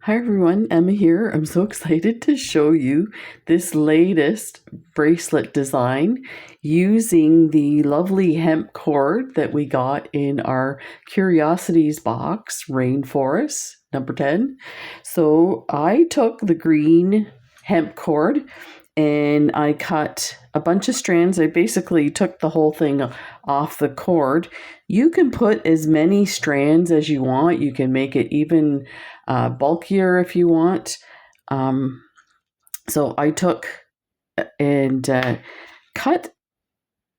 Hi everyone, Emma here. I'm so excited to show you this latest bracelet design using the lovely hemp cord that we got in our Curiosities box, Rainforest, number 10. So I took the green hemp cord and I cut a bunch of strands. I basically took the whole thing off the cord. You can put as many strands as you want. You can make it even bulkier if you want. So I took and cut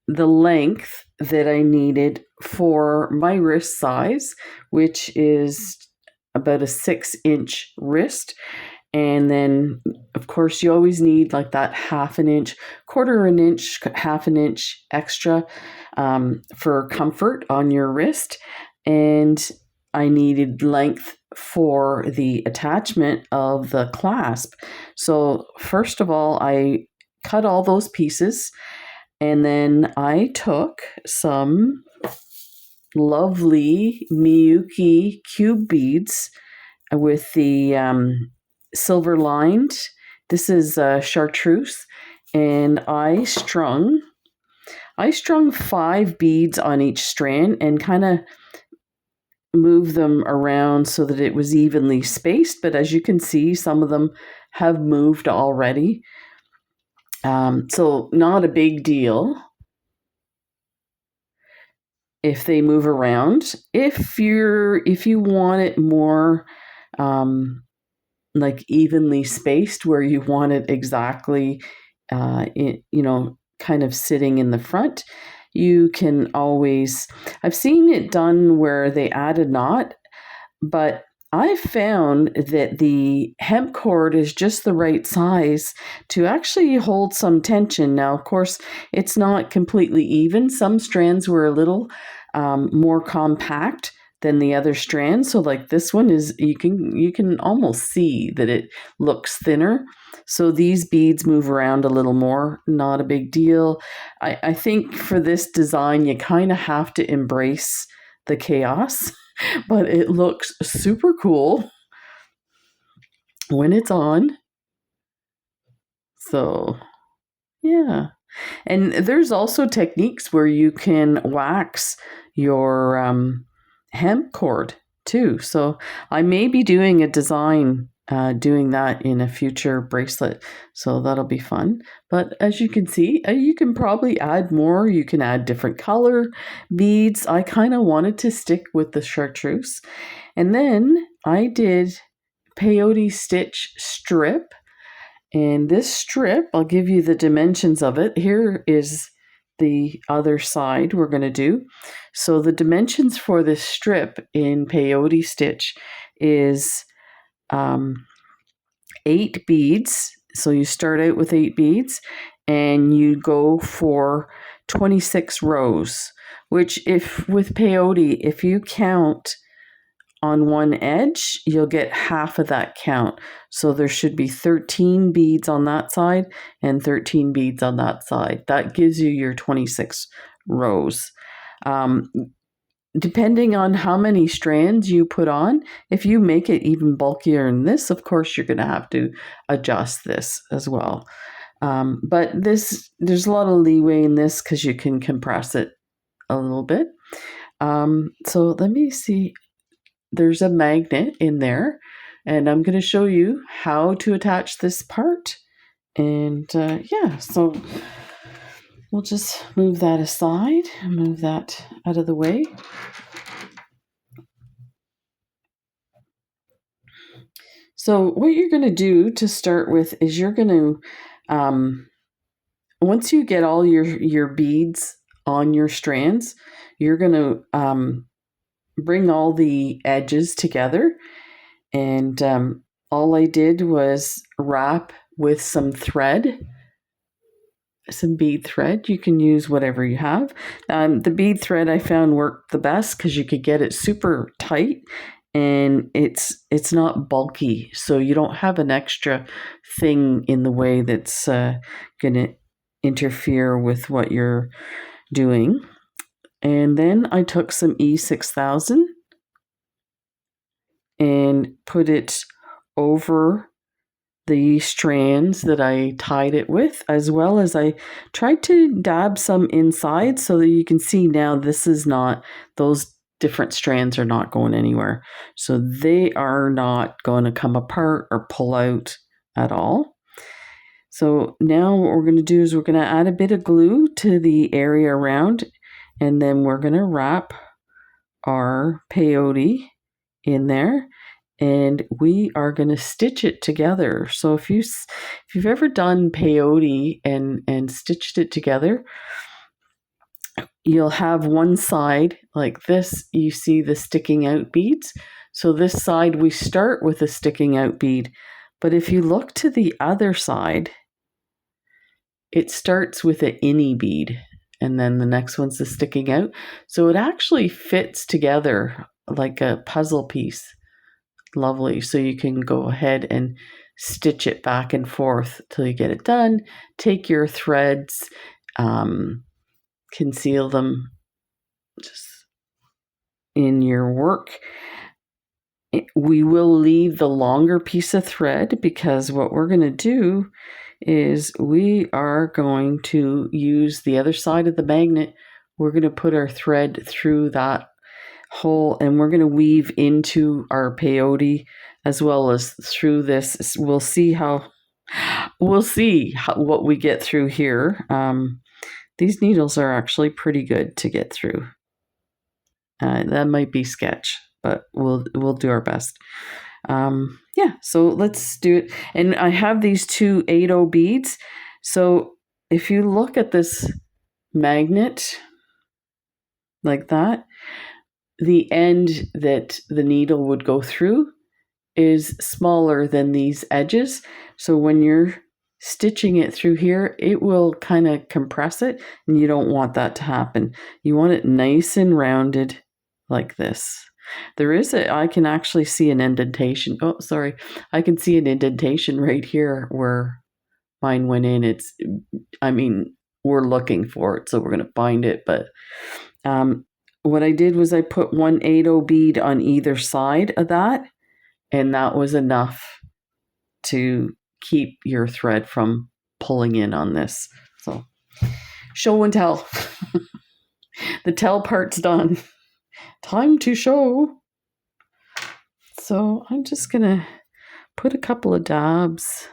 the length that I needed for my wrist size, which is about a 6-inch wrist. And then, of course, you always need like that half an inch, quarter an inch, half an inch extra for comfort on your wrist. And I needed length for the attachment of the clasp. So first of all, I cut all those pieces, and then I took some lovely Miyuki cube beads with the silver lined. This is chartreuse, and I strung 5 beads on each strand and kind of move them around so that it was evenly spaced. But as you can see, some of them have moved already, so not a big deal if they move around. If you want it more like evenly spaced, where you want it exactly kind of sitting in the front, you can always, I've seen it done where they add a knot, but I found that the hemp cord is just the right size to actually hold some tension. Now, of course, it's not completely even. Some strands were a little more compact than the other strands. So like this one is, you can almost see that it looks thinner. So these beads move around a little more, not a big deal. I think for this design, you kind of have to embrace the chaos, but it looks super cool when it's on. So yeah. And there's also techniques where you can wax your hemp cord too. So I may be doing a design doing that in a future bracelet. So that'll be fun. But as you can see, you can probably add more. You can add different color beads. I kind of wanted to stick with the chartreuse. And then I did peyote stitch strip. And this strip, I'll give you the dimensions of it. Here is the other side we're going to do. So the dimensions for this strip in peyote stitch is 8 beads. So you start out with 8 beads and you go for 26 rows, which if with peyote, if you count on one edge, you'll get half of that count. So there should be 13 beads on that side and 13 beads on that side. That gives you your 26 rows. Depending on how many strands you put on, if you make it even bulkier than this, of course, you're going to have to adjust this as well. But there's a lot of leeway in this because you can compress it a little bit. So let me see. There's a magnet in there, and I'm going to show you how to attach this part. And yeah, so we'll just move that aside, move that out of the way. So what you're going to do to start with is you're going to, once you get all your beads on your strands, you're going to bring all the edges together. And all I did was wrap with some thread, some bead thread. You can use whatever you have. The bead thread I found worked the best because you could get it super tight and it's not bulky. So you don't have an extra thing in the way that's going to interfere with what you're doing. And then I took some E6000 and put it over the strands that I tied it with, as well as I tried to dab some inside so that you can see now this is not, those different strands are not going anywhere. So they are not going to come apart or pull out at all. So now what we're going to do is we're going to add a bit of glue to the area around, and then we're going to wrap our peyote in there, and we are going to stitch it together. So if you've ever done peyote and stitched it together, you'll have one side like this, you see the sticking out beads. So this side we start with a sticking out bead, but if you look to the other side, it starts with an innie bead, and then the next one's the sticking out. So it actually fits together like a puzzle piece. Lovely. So you can go ahead and stitch it back and forth till you get it done. Take your threads, conceal them just in your work. We will leave the longer piece of thread because what we're going to do is we are going to use the other side of the magnet. We're going to put our thread through that hole, and we're going to weave into our peyote as well as through this. We'll see what we get through here. These needles are actually pretty good to get through. That might be sketch, but we'll do our best. So let's do it. And I have these two 8/0 beads. So if you look at this magnet like that, the end that the needle would go through is smaller than these edges. So when you're stitching it through here, it will kind of compress it, and you don't want that to happen. You want it nice and rounded like this. I can actually see an indentation. Oh, sorry. I can see an indentation right here where mine went in. We're looking for it, so we're going to find it. But what I did was I put one 8/0 bead on either side of that, and that was enough to keep your thread from pulling in on this. So show and tell. The tell part's done. Time to show. So I'm just going to put a couple of dabs.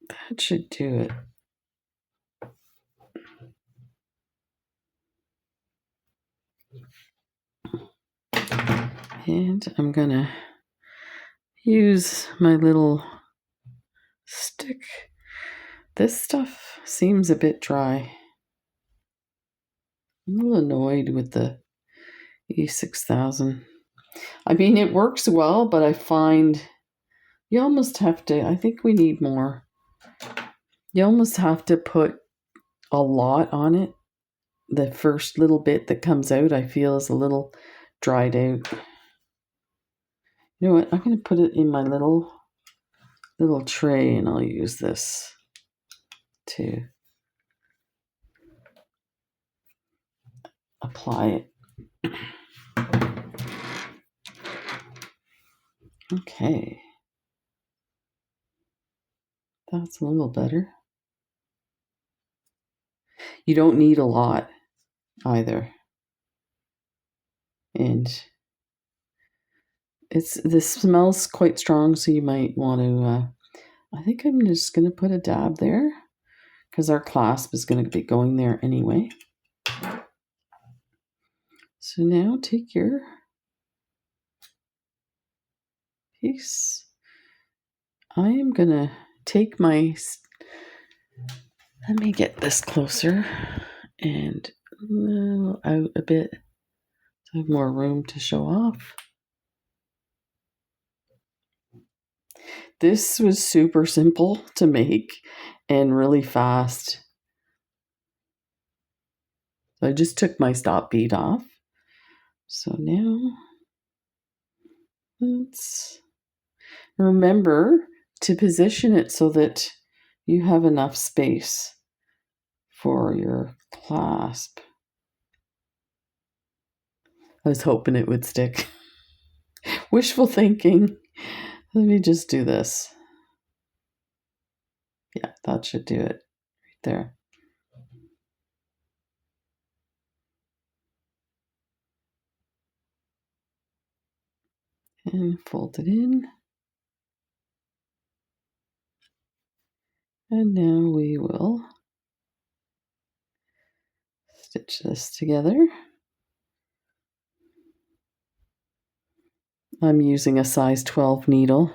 That should do it. And I'm going to use my little stick. This stuff seems a bit dry. I'm a little annoyed with the E6000. It works well, but I find you almost have to, I think we need more. You almost have to put a lot on it. The first little bit that comes out, I feel, is a little dried out. You know what? I'm going to put it in my little tray, and I'll use this to apply it. Okay. That's a little better. You don't need a lot either. And this smells quite strong, so you might want to, I think I'm just going to put a dab there because our clasp is going to be going there anyway. So now take your piece. I am going to take my, let me get this closer and out a bit so I have more room to show off. This was super simple to make and really fast. So I just took my stop bead off. So now let's remember to position it so that you have enough space for your clasp. I was hoping it would stick. Wishful thinking. Let me just do this. Yeah, that should do it right there. And fold it in. And now we will stitch this together. I'm using a size 12 needle.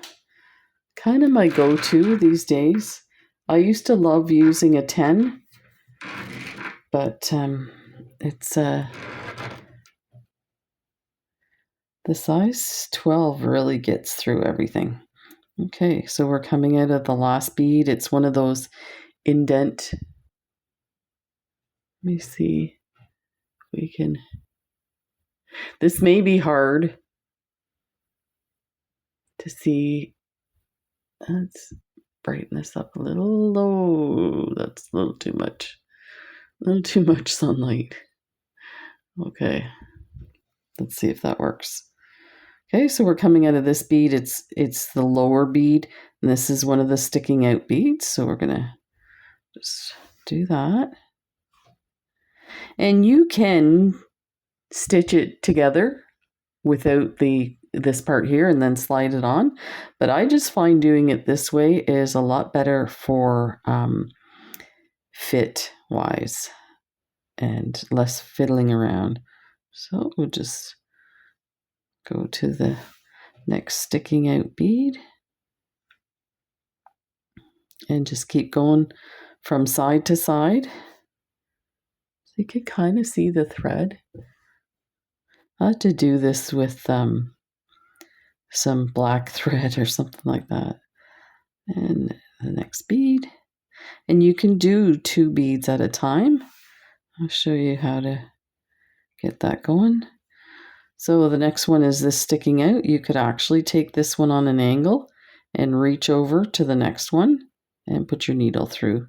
Kind of my go-to these days. I used to love using a 10, but it's the size 12 really gets through everything. Okay, so we're coming out of the last bead. It's one of those indent. Let me see if we can. This may be hard to see. Let's brighten this up a little low. That's a little too much. A little too much sunlight. Okay. Let's see if that works. Okay, so we're coming out of this bead. It's the lower bead, and this is one of the sticking out beads. So we're gonna just do that. And you can stitch it together without this part here and then slide it on. But I just find doing it this way is a lot better for fit wise and less fiddling around. So we'll just go to the next sticking out bead and just keep going from side to side. So you can kind of see the thread. I had to do this with some black thread or something like that. And the next bead. And you can do 2 beads at a time. I'll show you how to get that going. So the next one is this sticking out. You could actually take this one on an angle and reach over to the next one and put your needle through.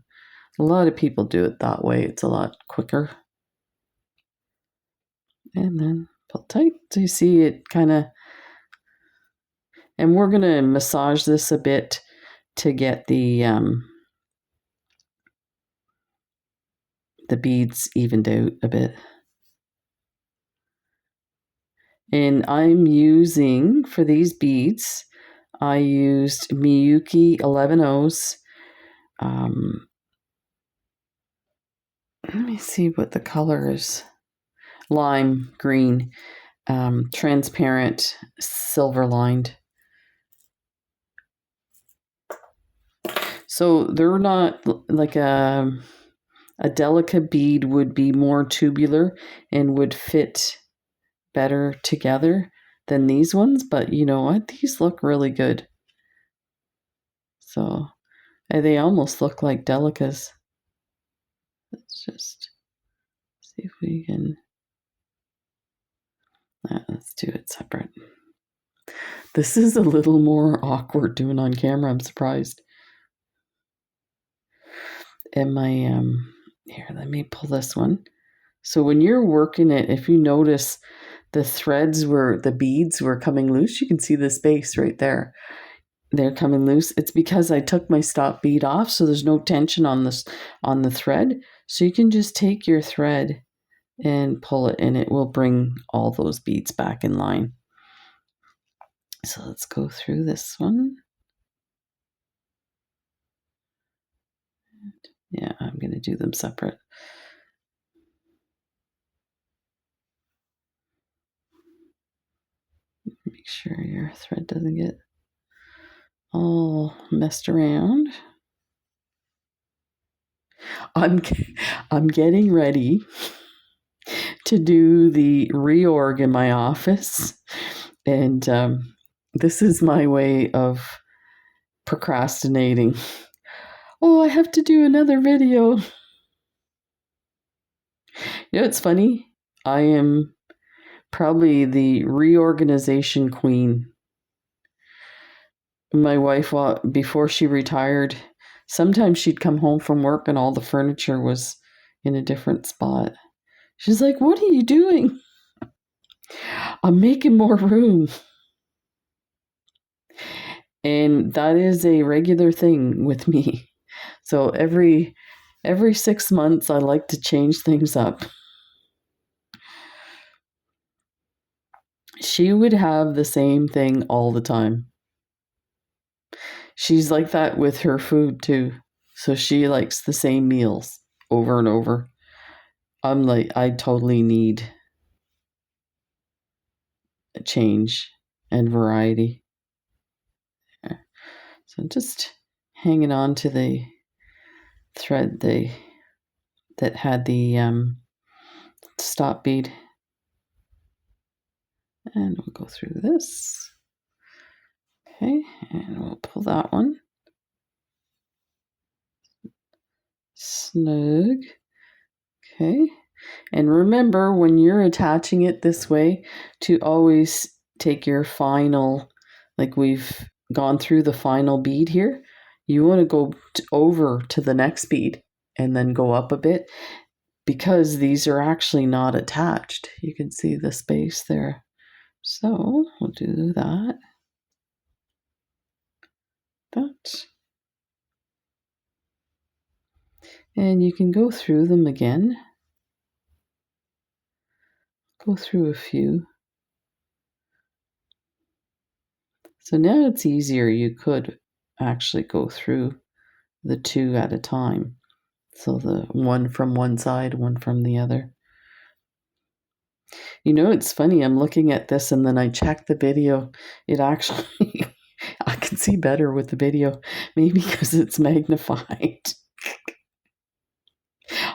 A lot of people do it that way. It's a lot quicker. And then pull tight. So you see it kind of, and we're going to massage this a bit to get the beads evened out a bit. And I'm using, for these beads, I used Miyuki 11Os. Let me see what the color is. Lime green, transparent, silver lined. So they're not like a delicate bead would be more tubular and would fit better together than these ones, but you know what? These look really good. So they almost look like delicas. Let's just see if we can. Let's do it separate. This is a little more awkward doing on camera. I'm surprised. And my here, let me pull this one. So when you're working it, if you notice the beads were coming loose, you can see the space right there. They're coming loose. It's because I took my stop bead off, so there's no tension on the thread. So you can just take your thread and pull it, and it will bring all those beads back in line. So let's go through this one. Yeah, I'm going to do them separate. Make sure your thread doesn't get all messed around. I'm getting ready to do the reorg in my office, and this is my way of procrastinating. Oh, I have to do another video. You know, it's funny. I am probably the reorganization queen. My wife, before she retired, sometimes she'd come home from work and all the furniture was in a different spot. She's like, "What are you doing?" "I'm making more room." And that is a regular thing with me. So every 6 months I like to change things up. She would have the same thing all the time. She's like that with her food too. So she likes the same meals over and over. I'm like, I totally need a change and variety. So just hanging on to the thread that had the stop bead. And we'll go through this. Okay, and we'll pull that one. Snug. Okay. And remember, when you're attaching it this way, to always take your final, like we've gone through the final bead here, you want to go over to the next bead and then go up a bit, because these are actually not attached. You can see the space there. So we'll do that. And you can go through them again. Go through a few. So now it's easier. You could actually go through the two at a time. So the one from one side, one from the other. You know, it's funny. I'm looking at this and then I check the video. It actually, I can see better with the video. Maybe because it's magnified.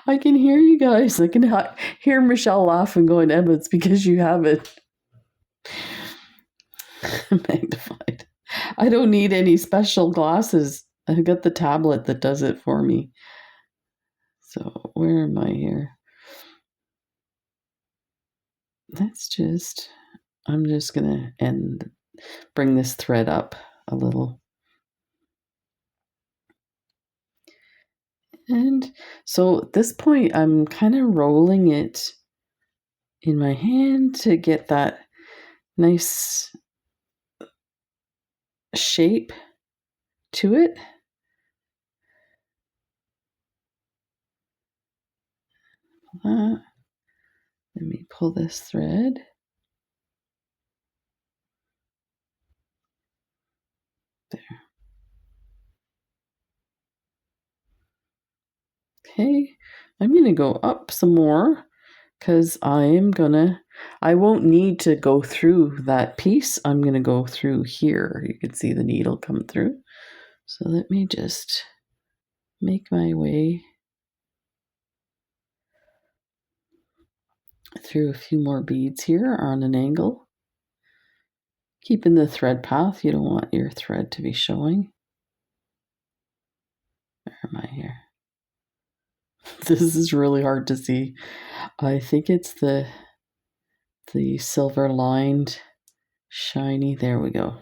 I can hear you guys. I can hear Michelle laughing going, "Emma, it's because you have it magnified." I don't need any special glasses. I've got the tablet that does it for me. So where am I here? I'm just going to bring this thread up a little. And so at this point, I'm kind of rolling it in my hand to get that nice shape to it. Let me pull this thread. There. Okay, I'm going to go up some more because I won't need to go through that piece. I'm going to go through here. You can see the needle come through. So let me just make my way through a few more beads here on an angle. Keeping the thread path, you don't want your thread to be showing. Where am I here? This is really hard to see. I think it's the silver lined shiny. There we go.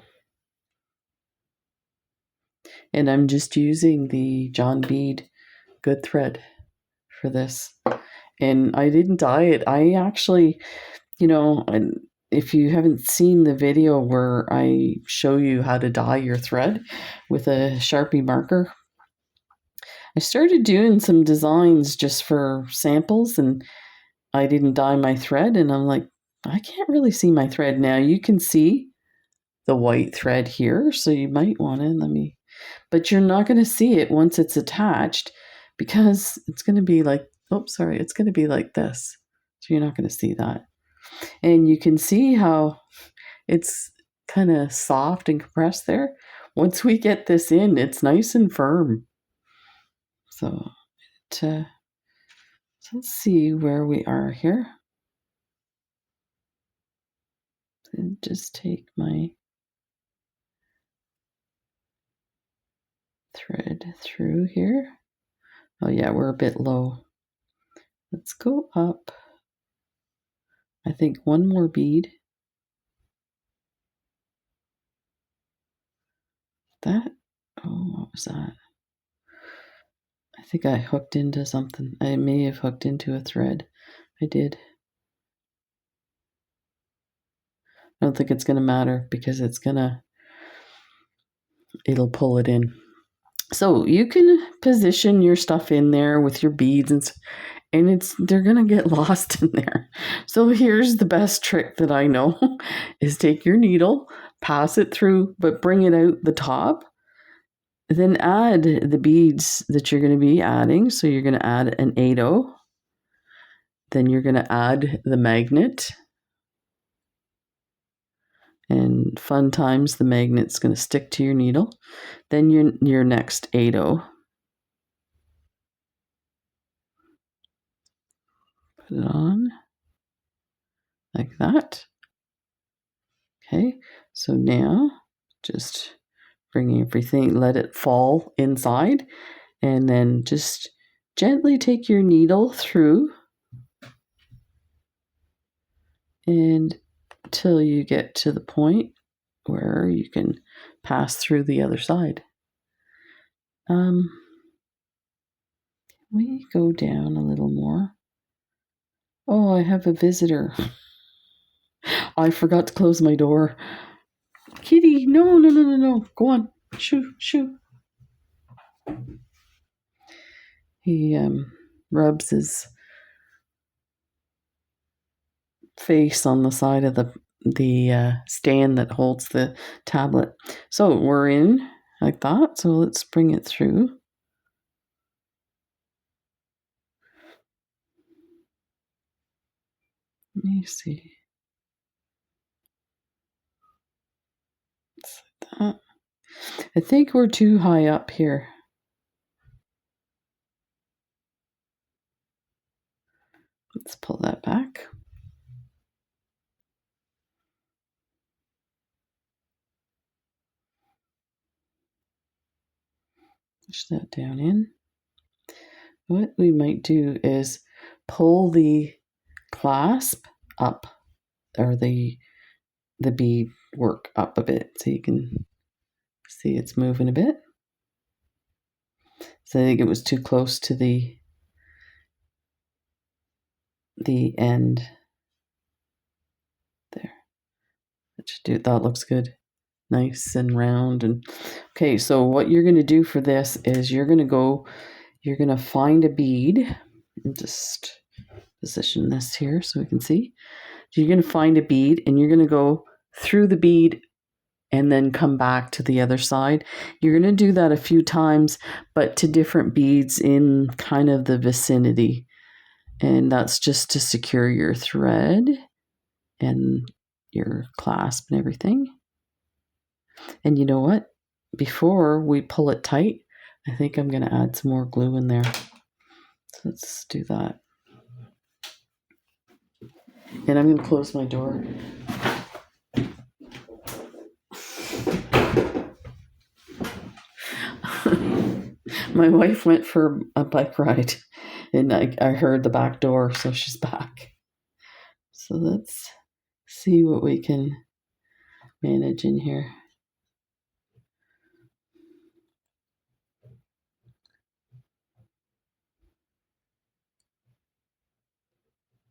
And I'm just using the John Bead good thread for this. And I didn't dye it. I actually, if you haven't seen the video where I show you how to dye your thread with a Sharpie marker, I started doing some designs just for samples, and I didn't dye my thread, and I'm like, I can't really see my thread. Now you can see the white thread here, so you might want to but you're not going to see it once it's attached, because it's going to be like, it's going to be like this. So you're not going to see that. And you can see how it's kind of soft and compressed there. Once we get this in, it's nice and firm. So let's see where we are here. And just take my thread through here. Oh yeah, we're a bit low. Let's go up. I think one more bead. What was that? I think I hooked into something. I may have hooked into a thread. I did. I don't think it's going to matter because it'll pull it in. So you can position your stuff in there with your beads and they're going to get lost in there. So here's the best trick that I know is take your needle, pass it through, but bring it out the top. Then add the beads that you're going to be adding. So you're going to add an 8/0. Then you're going to add the magnet. And fun times, the magnet's going to stick to your needle. Then your next 8/0. Put it on like that. Okay, so now just bring everything, let it fall inside, and then just gently take your needle through and until you get to the point where you can pass through the other side. We go down a little more. Oh, I have a visitor. I forgot to close my door. Kitty, no. Go on. Shoo. He rubs his face on the side of the stand that holds the tablet. So we're in like that. So let's bring it through. Let me see. It's like that. I think we're too high up here. Let's pull that back. Push that down in. What we might do is pull the clasp up, or the bead work up a bit, so you can see it's moving a bit. So I think it was too close to the end there. That looks good, nice and round. And okay, so what you're going to do for this is you're going to find a bead and just position this here so we can see. So you're going to find a bead and you're going to go through the bead and then come back to the other side. You're going to do that a few times, but to different beads in kind of the vicinity. And that's just to secure your thread and your clasp and everything. And you know what? Before we pull it tight, I think I'm going to add some more glue in there. So let's do that. And I'm going to close my door. My wife went for a bike ride and I heard the back door, so she's back. So let's see what we can manage in here.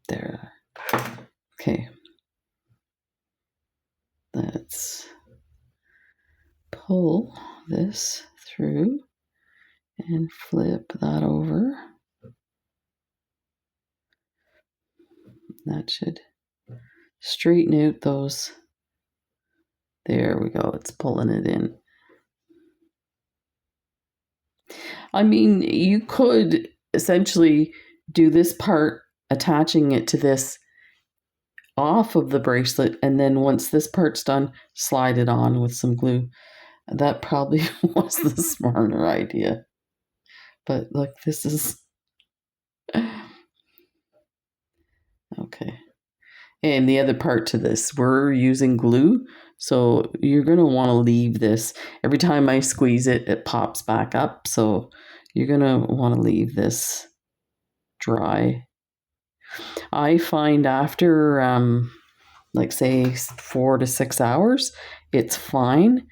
There. Okay. Let's pull this through and flip that over. That should straighten out those. There we go. It's pulling it in. I mean, you could essentially do this part, attaching it to this off of the bracelet, and then once this part's done, slide it on with some glue. That probably was the smarter idea. But look, this is okay. And the other part to this, we're using glue, so you're going to want to leave this. Every time I squeeze it, it pops back up, so you're going to want to leave this dry. I find after, like say 4 to 6 hours, it's fine.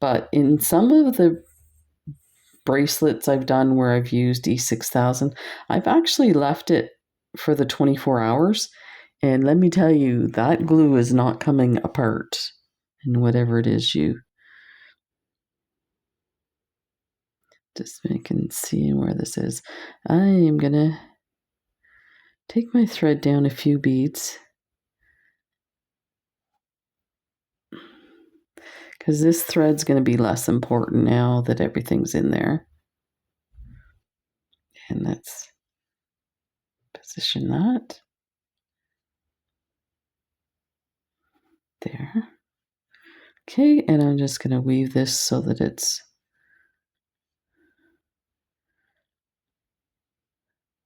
But in some of the bracelets I've done where I've used E6000, I've actually left it for the 24 hours. And let me tell you, that glue is not coming apart in whatever it is you just making, seeing where this is. I am going to take my thread down a few beads, because this thread's going to be less important now that everything's in there. And let's position that. There. Okay, and I'm just going to weave this so that it's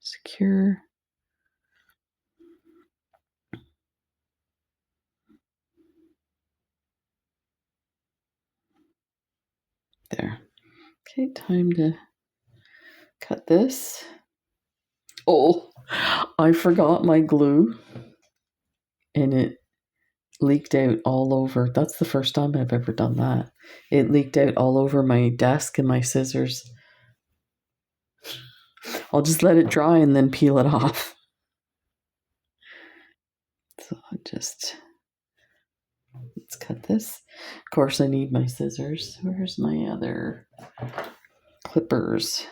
secure. There. Okay, time to cut this. Oh, I forgot my glue and it leaked out all over. That's the first time I've ever done that. It leaked out all over my desk and my scissors. I'll just let it dry and then peel it off. So let's cut this. Of course, I need my scissors. Where's my other clippers?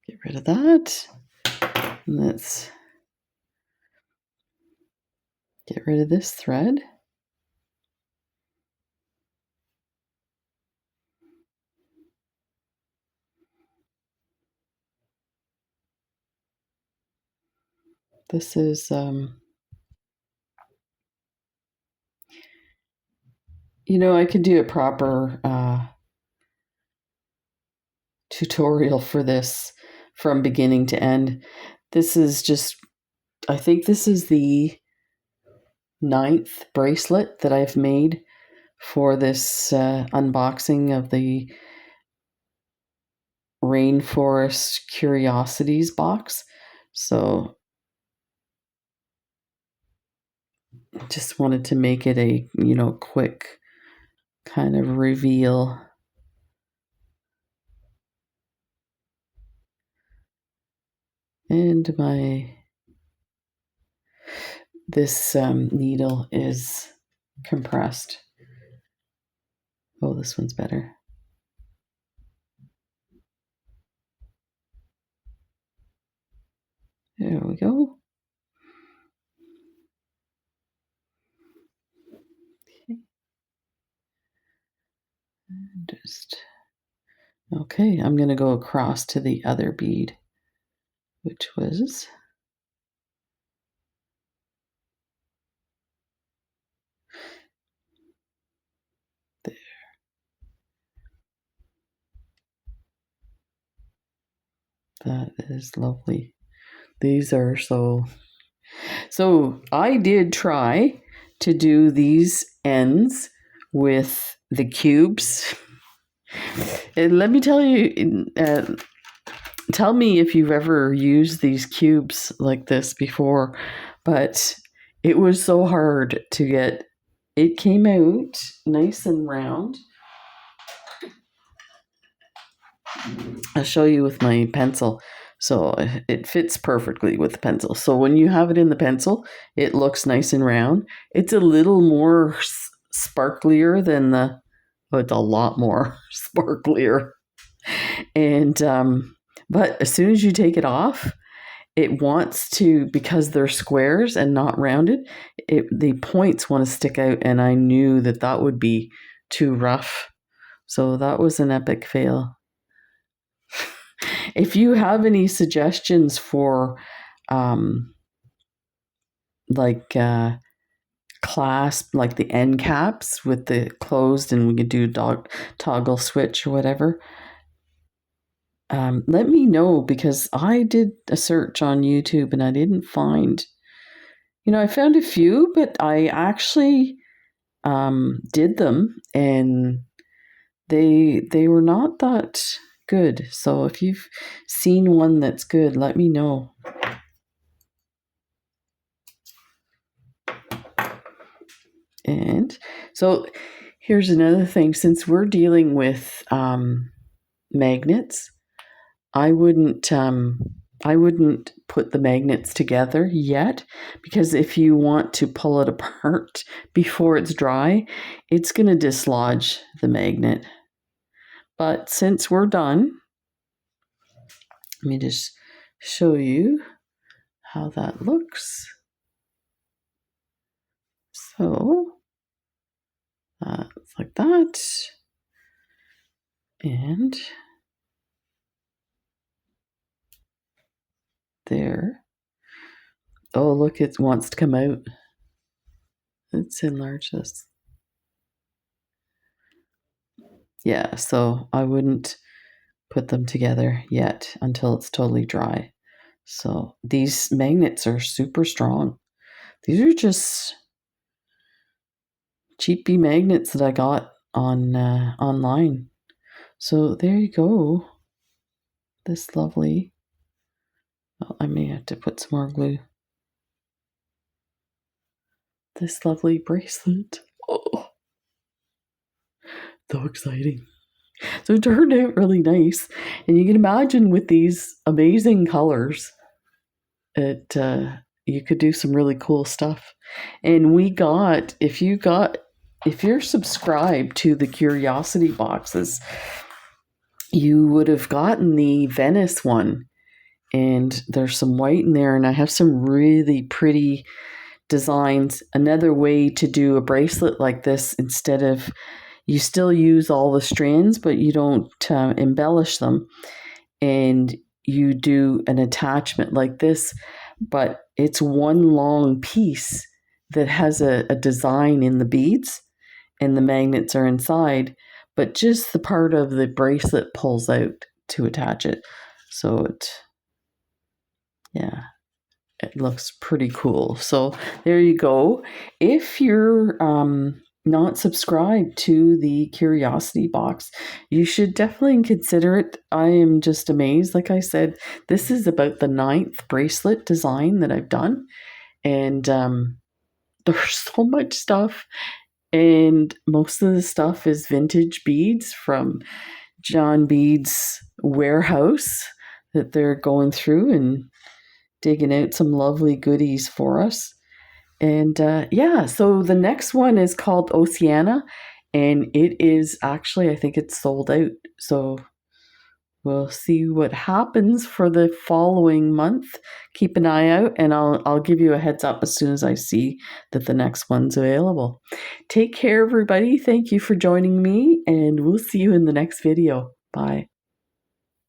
Get rid of that. And let's get rid of this thread. This is, you know, I could do a proper tutorial for this from beginning to end. This is just, I think this is the 9th bracelet that I've made for this unboxing of the Rainforest Curiosities box. So just wanted to make it a, you know, quick kind of reveal. And this needle is compressed. Oh, this one's better. There we go. Okay. Okay, I'm going to go across to the other bead, which was there. That is lovely. These are so I did try to do these ends with the cubes. And let me tell you, tell me if you've ever used these cubes like this before, but it was so hard to get. It came out nice and round. I'll show you with my pencil. So it fits perfectly with the pencil. So when you have it in the pencil, it looks nice and round. It's a little more sparklier than the, oh, it's a lot more sparklier. And, but as soon as you take it off, it wants to, because they're squares and not rounded, the points want to stick out. And I knew that that would be too rough. So that was an epic fail. If you have any suggestions for clasp, like the end caps with the closed, and we could do toggle switch or whatever, let me know, because I did a search on YouTube and I didn't find, you know, I found a few, but I actually did them and they were not that good. So if you've seen one that's good, let me know. And so Here's another thing. Since we're dealing with magnets, I wouldn't put the magnets together yet, because if you want to pull it apart before it's dry, it's going to dislodge the magnet. But since we're done, let me just show you how that looks. So it's like that, and there. Oh, look, it wants to come out. Let's enlarge this. Yeah, so I wouldn't put them together yet until it's totally dry. So these magnets are super strong. These are just cheapy magnets that I got on online. So there you go. This lovely. Oh, I may have to put some more glue. This lovely bracelet. Oh, so exciting. So it turned out really nice. And you can imagine with these amazing colors, you could do some really cool stuff. And if you're subscribed to the Curiosity boxes, you would have gotten the Venice one. And there's some white in there, and I have some really pretty designs. Another way to do a bracelet like this, instead of, you still use all the strands, but you don't embellish them, and you do an attachment like this, but it's one long piece that has a design in the beads, and the magnets are inside, but just the part of the bracelet pulls out to attach it. So it looks pretty cool. So there you go. If you're not subscribed to the Curiosity box, you should definitely consider it. I am just amazed. Like I said, this is about the 9th bracelet design that I've done. And there's so much stuff. And most of the stuff is vintage beads from John Bead's warehouse that they're going through and digging out some lovely goodies for us. And so the next one is called Oceana, and it is actually, I think it's sold out. So we'll see what happens for the following month. Keep an eye out, and I'll give you a heads up as soon as I see that the next one's available. Take care, everybody. Thank you for joining me, and we'll see you in the next video. Bye.